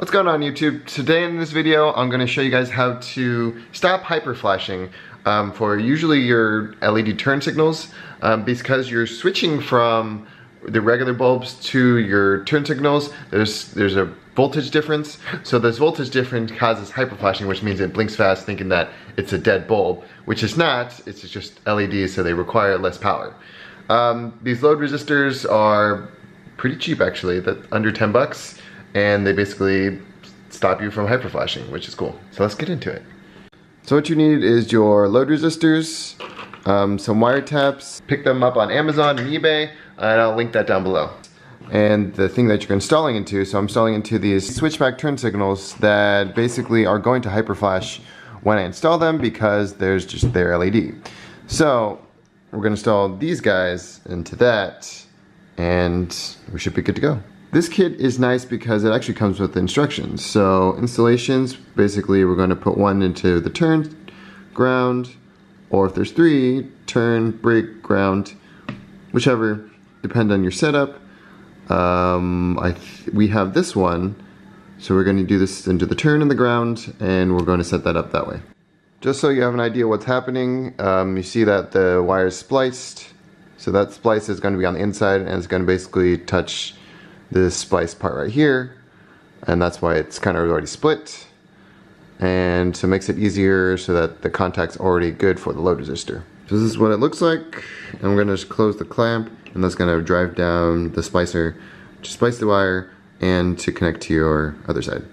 What's going on YouTube? Today in this video I'm going to show you guys how to stop hyperflashing for usually your LED turn signals because you're switching from the regular bulbs to your turn signals. There's a voltage difference, so this voltage difference causes hyperflashing, which means it blinks fast thinking that it's a dead bulb, which is not. It's just LEDs, so they require less power. These load resistors are pretty cheap actually, under 10 bucks. And they basically stop you from hyperflashing, which is cool. So let's get into it. So what you need is your load resistors, some wiretaps. Pick them up on Amazon and eBay, and I'll link that down below. And the thing that you're installing into, so I'm installing into these switchback turn signals that basically are going to hyperflash when I install them because there's just their LED. So we're going to install these guys into that, and we should be good to go. This kit is nice because it actually comes with instructions. So installations, basically we're going to put one into the turn, ground, or if there's three, turn, break, ground, whichever, depend on your setup. We have this one, so we're going to do this into the turn and the ground, and we're going to set that up that way. Just so you have an idea what's happening, you see that the wire is spliced. So that splice is going to be on the inside, and it's going to basically touch this splice part right here, and that's why it's kind of already split, and so it makes it easier so that the contact's already good for the load resistor. So this is what it looks like, and we're going to just close the clamp, and that's going to drive down the splicer to splice the wire and to connect to your other side.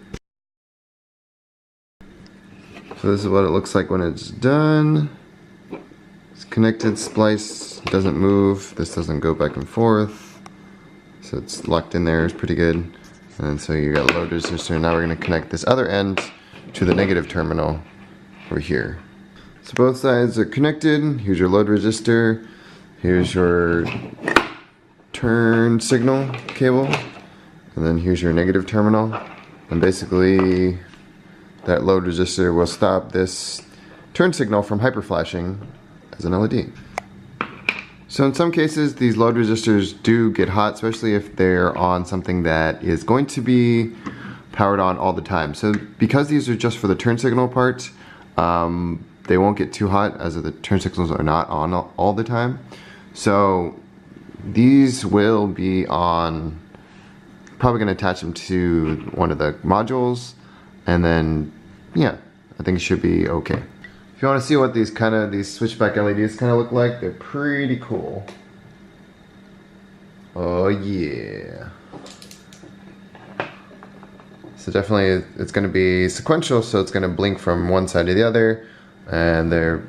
So this is what it looks like when it's done. It's connected, spliced, it doesn't move, this doesn't go back and forth. So it's locked in there, it's pretty good. And so you got a load resistor. Now we're going to connect this other end to the negative terminal over here. So both sides are connected. Here's your load resistor. Here's your turn signal cable. And then here's your negative terminal. And basically that load resistor will stop this turn signal from hyperflashing as an LED. So in some cases, these load resistors do get hot, especially if they're on something that is going to be powered on all the time. So because these are just for the turn signal part, they won't get too hot as the turn signals are not on all the time. So these will be on, probably going to attach them to one of the modules, and then yeah, I think it should be okay. If you want to see what these switchback LEDs kind of look like, they're pretty cool. Oh yeah. So definitely it's going to be sequential, so it's going to blink from one side to the other, and they're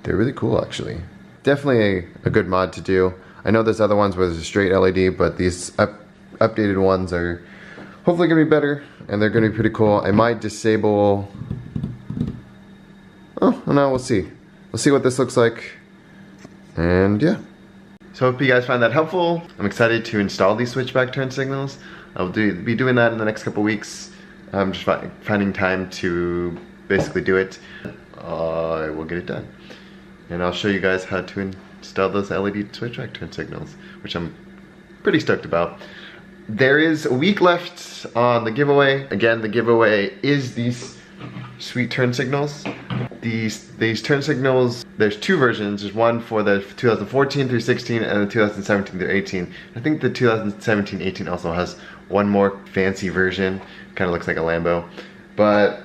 really cool actually. Definitely a good mod to do. I know there's other ones where there's a straight LED, but these updated ones are hopefully going to be better, and they're going to be pretty cool. I might disable. Oh, no, we'll see. We'll see what this looks like, and yeah. So hope you guys find that helpful. I'm excited to install these switchback turn signals. I'll be doing that in the next couple weeks. I'm just finding time to basically do it. I will get it done. And I'll show you guys how to install those LED switchback turn signals, which I'm pretty stoked about. There is a week left on the giveaway. Again, the giveaway is these sweet turn signals. These turn signals, there's two versions. There's one for the 2014 through 16 and the 2017 through 18. I think the 2017-18 also has one more fancy version. Kind of looks like a Lambo. But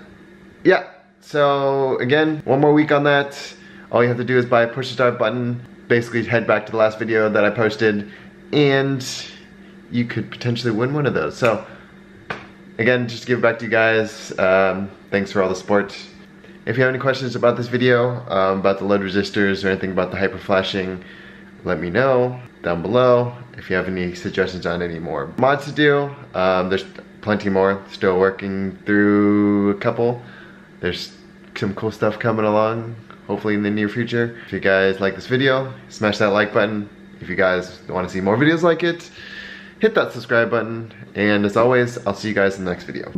yeah, so again, one more week on that. All you have to do is buy a push to start button. Basically head back to the last video that I posted, and you could potentially win one of those. So again, just to give it back to you guys, thanks for all the support. If you have any questions about this video, about the load resistors or anything about the hyperflashing, let me know down below. If you have any suggestions on any more mods to do, there's plenty more. Still working through a couple. There's some cool stuff coming along, hopefully in the near future. If you guys like this video, smash that like button. If you guys want to see more videos like it, hit that subscribe button. And as always, I'll see you guys in the next video.